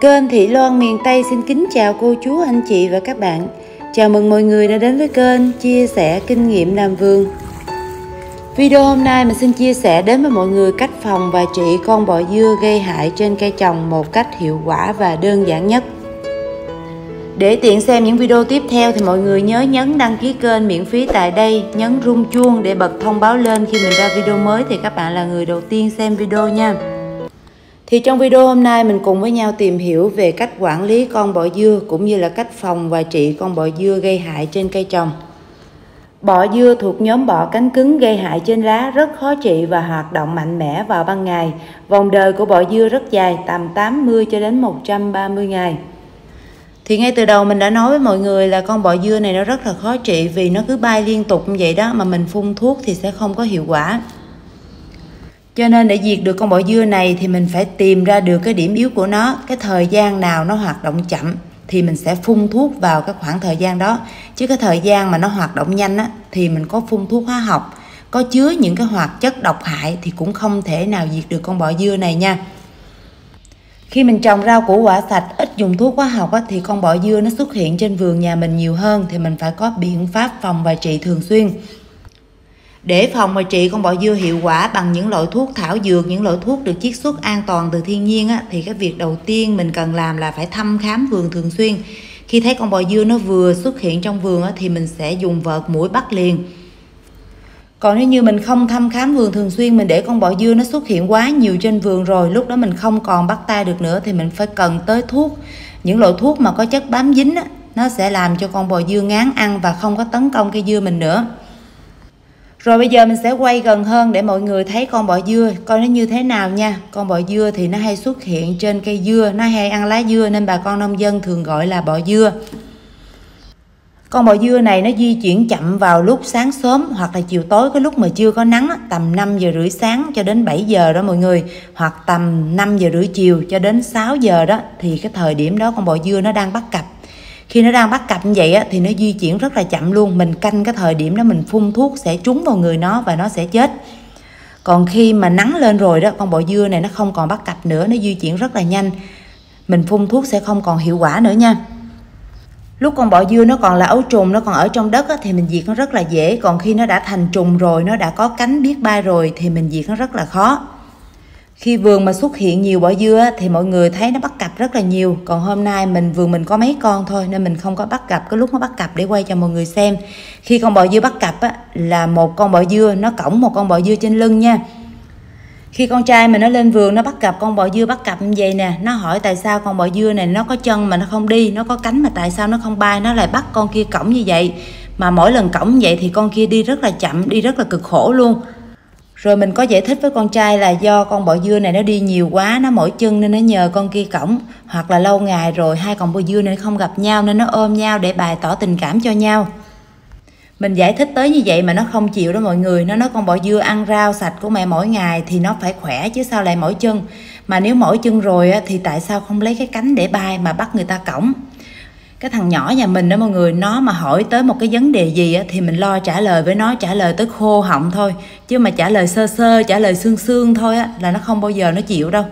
Kênh Thị Loan miền Tây xin kính chào cô chú, anh chị và các bạn. Chào mừng mọi người đã đến với kênh chia sẻ kinh nghiệm làm vườn. Video hôm nay mình xin chia sẻ đến với mọi người cách phòng và trị con bọ dưa gây hại trên cây trồng một cách hiệu quả và đơn giản nhất. Để tiện xem những video tiếp theo thì mọi người nhớ nhấn đăng ký kênh miễn phí tại đây, nhấn rung chuông để bật thông báo lên khi mình ra video mới thì các bạn là người đầu tiên xem video nha. Thì trong video hôm nay mình cùng với nhau tìm hiểu về cách quản lý con bọ dưa cũng như là cách phòng và trị con bọ dưa gây hại trên cây trồng. Bọ dưa thuộc nhóm bọ cánh cứng gây hại trên lá, rất khó trị và hoạt động mạnh mẽ vào ban ngày. Vòng đời của bọ dưa rất dài, tầm 80 cho đến 130 ngày. Thì ngay từ đầu mình đã nói với mọi người là con bọ dưa này nó rất là khó trị vì nó cứ bay liên tục như vậy đó, mà mình phun thuốc thì sẽ không có hiệu quả. Cho nên để diệt được con bọ dưa này thì mình phải tìm ra được cái điểm yếu của nó, cái thời gian nào nó hoạt động chậm thì mình sẽ phun thuốc vào cái khoảng thời gian đó. Chứ cái thời gian mà nó hoạt động nhanh á, thì mình có phun thuốc hóa học, có chứa những cái hoạt chất độc hại thì cũng không thể nào diệt được con bọ dưa này nha. Khi mình trồng rau củ quả sạch ít dùng thuốc hóa học á, thì con bọ dưa nó xuất hiện trên vườn nhà mình nhiều hơn thì mình phải có biện pháp phòng và trị thường xuyên. Để phòng và trị con bọ dưa hiệu quả bằng những loại thuốc thảo dược, những loại thuốc được chiết xuất an toàn từ thiên nhiên á, thì cái việc đầu tiên mình cần làm là phải thăm khám vườn thường xuyên. Khi thấy con bọ dưa nó vừa xuất hiện trong vườn á, thì mình sẽ dùng vợt muỗi bắt liền. Còn nếu như mình không thăm khám vườn thường xuyên, mình để con bọ dưa nó xuất hiện quá nhiều trên vườn rồi, lúc đó mình không còn bắt tay được nữa thì mình phải cần tới thuốc. Những loại thuốc mà có chất bám dính á, nó sẽ làm cho con bọ dưa ngán ăn và không có tấn công cây dưa mình nữa. Rồi bây giờ mình sẽ quay gần hơn để mọi người thấy con bọ dưa coi nó như thế nào nha. Con bọ dưa thì nó hay xuất hiện trên cây dưa, nó hay ăn lá dưa nên bà con nông dân thường gọi là bọ dưa. Con bọ dưa này nó di chuyển chậm vào lúc sáng sớm hoặc là chiều tối, cái lúc mà chưa có nắng, tầm 5 giờ rưỡi sáng cho đến 7 giờ đó mọi người, hoặc tầm 5 giờ rưỡi chiều cho đến 6 giờ đó, thì cái thời điểm đó con bọ dưa nó đang bắt cặp. Khi nó đang bắt cặp như vậy á, thì nó di chuyển rất là chậm luôn. Mình canh cái thời điểm đó mình phun thuốc sẽ trúng vào người nó và nó sẽ chết. Còn khi mà nắng lên rồi đó, con bọ dưa này nó không còn bắt cặp nữa, nó di chuyển rất là nhanh. Mình phun thuốc sẽ không còn hiệu quả nữa nha. Lúc con bọ dưa nó còn là ấu trùng, nó còn ở trong đất á, thì mình diệt nó rất là dễ. Còn khi nó đã thành trùng rồi, nó đã có cánh biết bay rồi thì mình diệt nó rất là khó. Khi vườn mà xuất hiện nhiều bọ dưa á, thì mọi người thấy nó bắt cặp rất là nhiều. Còn hôm nay vườn mình có mấy con thôi nên mình không có bắt cặp cái lúc nó bắt cặp để quay cho mọi người xem. Khi con bọ dưa bắt cặp á, là một con bọ dưa nó cõng một con bọ dưa trên lưng nha. Khi con trai mình nó lên vườn nó bắt cặp con bọ dưa bắt cặp như vậy nè, nó hỏi tại sao con bọ dưa này nó có chân mà nó không đi, nó có cánh mà tại sao nó không bay, nó lại bắt con kia cõng như vậy. Mà mỗi lần cõng vậy thì con kia đi rất là chậm, đi rất là cực khổ luôn. Rồi mình có giải thích với con trai là do con bọ dưa này nó đi nhiều quá, nó mỏi chân nên nó nhờ con kia cõng. Hoặc là lâu ngày rồi hai con bọ dưa này không gặp nhau nên nó ôm nhau để bày tỏ tình cảm cho nhau. Mình giải thích tới như vậy mà nó không chịu đó mọi người. Nó nói con bọ dưa ăn rau sạch của mẹ mỗi ngày thì nó phải khỏe chứ sao lại mỏi chân. Mà nếu mỏi chân rồi thì tại sao không lấy cái cánh để bay mà bắt người ta cõng. Cái thằng nhỏ nhà mình đó mọi người, nó mà hỏi tới một cái vấn đề gì thì mình lo trả lời với nó, trả lời tới khô họng thôi. Chứ mà trả lời sơ sơ, trả lời sương sương thôi là nó không bao giờ nó chịu đâu.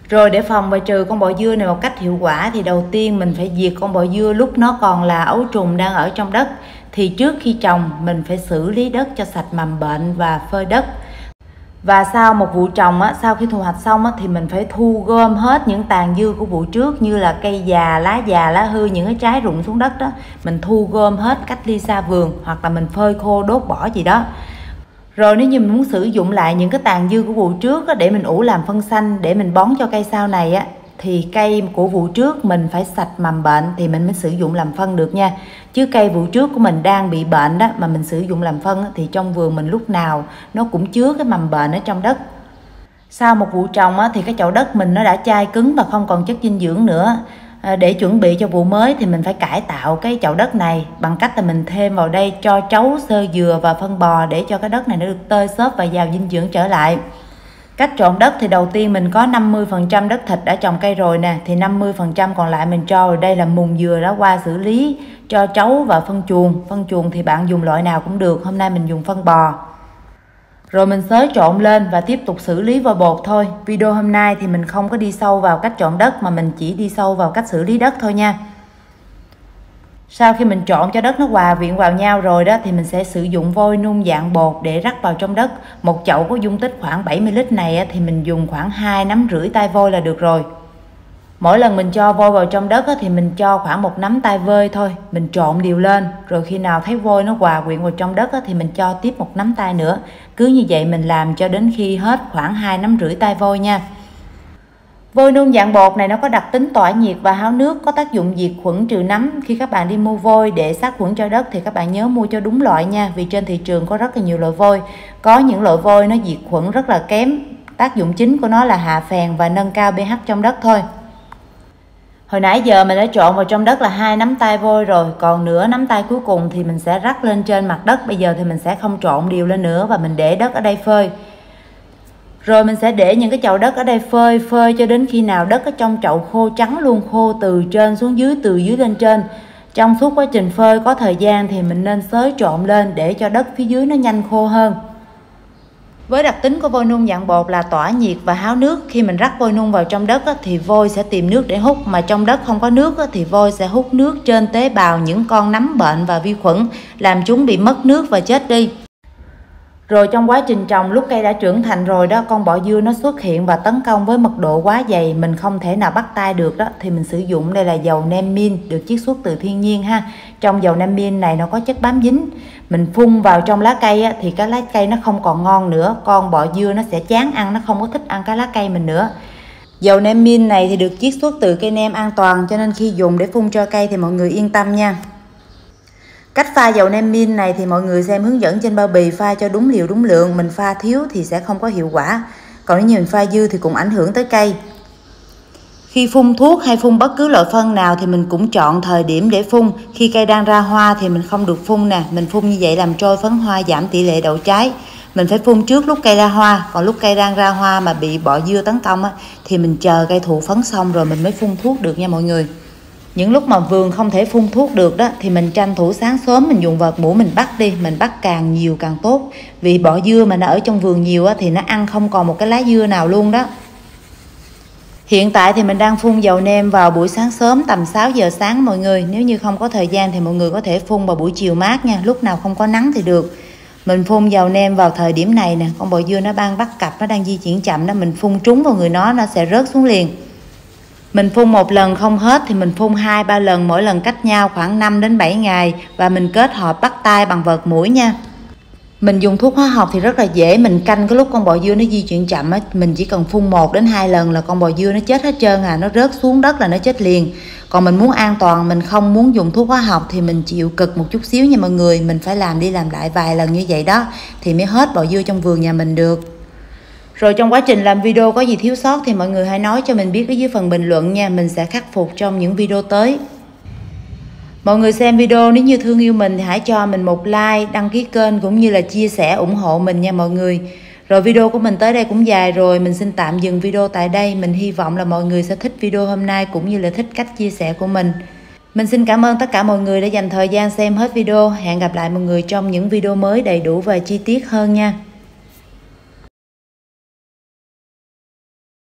Rồi để phòng và trừ con bọ dưa này một cách hiệu quả thì đầu tiên mình phải diệt con bọ dưa lúc nó còn là ấu trùng đang ở trong đất. Thì trước khi trồng mình phải xử lý đất cho sạch mầm bệnh và phơi đất. Và sau một vụ trồng sau khi thu hoạch xong thì mình phải thu gom hết những tàn dư của vụ trước, như là cây già, lá hư, những cái trái rụng xuống đất đó, mình thu gom hết cách ly xa vườn hoặc là mình phơi khô đốt bỏ gì đó. Rồi nếu như mình muốn sử dụng lại những cái tàn dư của vụ trước để mình ủ làm phân xanh để mình bón cho cây sau này thì cây của vụ trước mình phải sạch mầm bệnh thì mình mới sử dụng làm phân được nha. Chứ cây vụ trước của mình đang bị bệnh đó mà mình sử dụng làm phân thì trong vườn mình lúc nào nó cũng chứa cái mầm bệnh ở trong đất. Sau một vụ trồng thì cái chậu đất mình nó đã chai cứng và không còn chất dinh dưỡng nữa. Để chuẩn bị cho vụ mới thì mình phải cải tạo cái chậu đất này bằng cách là mình thêm vào đây cho trấu, xơ dừa và phân bò để cho cái đất này nó được tơi xốp và giàu dinh dưỡng trở lại. Cách trộn đất thì đầu tiên mình có 50% đất thịt đã trồng cây rồi nè, thì 50% còn lại mình cho vào đây là mùng dừa đã qua xử lý, cho trấu và phân chuồng. Phân chuồng thì bạn dùng loại nào cũng được, hôm nay mình dùng phân bò. Rồi mình xới trộn lên và tiếp tục xử lý vôi bột thôi. Video hôm nay thì mình không có đi sâu vào cách trộn đất mà mình chỉ đi sâu vào cách xử lý đất thôi nha. Sau khi mình trộn cho đất nó hòa quyện vào nhau rồi đó thì mình sẽ sử dụng vôi nung dạng bột để rắc vào trong đất. Một chậu có dung tích khoảng 70 lít này thì mình dùng khoảng 2,5 nắm tay vôi là được rồi. Mỗi lần mình cho vôi vào trong đất thì mình cho khoảng 1 nắm tay vôi thôi. Mình trộn đều lên, rồi khi nào thấy vôi nó hòa quyện vào trong đất thì mình cho tiếp 1 nắm tay nữa. Cứ như vậy mình làm cho đến khi hết khoảng 2,5 nắm tay vôi nha. Vôi nung dạng bột này nó có đặc tính tỏa nhiệt và háo nước, có tác dụng diệt khuẩn trừ nấm. Khi các bạn đi mua vôi để sát khuẩn cho đất thì các bạn nhớ mua cho đúng loại nha, vì trên thị trường có rất là nhiều loại vôi. Có những loại vôi nó diệt khuẩn rất là kém, tác dụng chính của nó là hạ phèn và nâng cao pH trong đất thôi. Hồi nãy giờ mình đã trộn vào trong đất là 2 nắm tay vôi rồi, còn nửa nắm tay cuối cùng thì mình sẽ rắc lên trên mặt đất. Bây giờ thì mình sẽ không trộn đều lên nữa và mình để đất ở đây phơi. Rồi mình sẽ để những cái chậu đất ở đây phơi cho đến khi nào đất ở trong chậu khô trắng luôn, khô từ trên xuống dưới, từ dưới lên trên. Trong suốt quá trình phơi có thời gian thì mình nên xới trộn lên để cho đất phía dưới nó nhanh khô hơn. Với đặc tính của vôi nung dạng bột là tỏa nhiệt và háo nước, khi mình rắc vôi nung vào trong đất thì vôi sẽ tìm nước để hút, mà trong đất không có nước thì vôi sẽ hút nước trên tế bào những con nấm bệnh và vi khuẩn, làm chúng bị mất nước và chết đi. Rồi trong quá trình trồng, lúc cây đã trưởng thành rồi đó, con bọ dưa nó xuất hiện và tấn công với mật độ quá dày, mình không thể nào bắt tay được đó, thì mình sử dụng đây là dầu nem min được chiết xuất từ thiên nhiên ha. Trong dầu nem min này nó có chất bám dính, mình phun vào trong lá cây thì cái lá cây nó không còn ngon nữa, con bọ dưa nó sẽ chán ăn, nó không có thích ăn cái lá cây mình nữa. Dầu nem min này thì được chiết xuất từ cây nem an toàn, cho nên khi dùng để phun cho cây thì mọi người yên tâm nha. Cách pha dầu nem min này thì mọi người xem hướng dẫn trên bao bì, pha cho đúng liều đúng lượng, mình pha thiếu thì sẽ không có hiệu quả. Còn nếu như mình pha dư thì cũng ảnh hưởng tới cây. Khi phun thuốc hay phun bất cứ loại phân nào thì mình cũng chọn thời điểm để phun. Khi cây đang ra hoa thì mình không được phun nè, mình phun như vậy làm trôi phấn hoa, giảm tỷ lệ đậu trái. Mình phải phun trước lúc cây ra hoa, còn lúc cây đang ra hoa mà bị bọ dưa tấn công thì mình chờ cây thụ phấn xong rồi mình mới phun thuốc được nha mọi người. Những lúc mà vườn không thể phun thuốc được đó thì mình tranh thủ sáng sớm mình dùng vợt mũ mình bắt đi, mình bắt càng nhiều càng tốt. Vì bọ dưa mà nó ở trong vườn nhiều thì nó ăn không còn một cái lá dưa nào luôn đó. Hiện tại thì mình đang phun dầu nem vào buổi sáng sớm tầm 6 giờ sáng mọi người. Nếu như không có thời gian thì mọi người có thể phun vào buổi chiều mát nha, lúc nào không có nắng thì được. Mình phun dầu nem vào thời điểm này nè, con bọ dưa nó đang bắt cặp, nó đang di chuyển chậm đó, mình phun trúng vào người nó sẽ rớt xuống liền. Mình phun một lần không hết thì mình phun 2-3 lần, mỗi lần cách nhau khoảng 5 đến 7 ngày và mình kết hợp bắt tay bằng vợt mũi nha. Mình dùng thuốc hóa học thì rất là dễ, mình canh cái lúc con bọ dưa nó di chuyển chậm mình chỉ cần phun 1 đến 2 lần là con bọ dưa nó chết hết trơn nó rớt xuống đất là nó chết liền. Còn mình muốn an toàn, mình không muốn dùng thuốc hóa học thì mình chịu cực một chút xíu nha mọi người, mình phải làm đi làm lại vài lần như vậy đó thì mới hết bọ dưa trong vườn nhà mình được. Rồi trong quá trình làm video có gì thiếu sót thì mọi người hãy nói cho mình biết ở dưới phần bình luận nha, mình sẽ khắc phục trong những video tới. Mọi người xem video nếu như thương yêu mình thì hãy cho mình một like, đăng ký kênh cũng như là chia sẻ ủng hộ mình nha mọi người. Rồi video của mình tới đây cũng dài rồi, mình xin tạm dừng video tại đây. Mình hy vọng là mọi người sẽ thích video hôm nay cũng như là thích cách chia sẻ của mình. Mình xin cảm ơn tất cả mọi người đã dành thời gian xem hết video. Hẹn gặp lại mọi người trong những video mới đầy đủ và chi tiết hơn nha.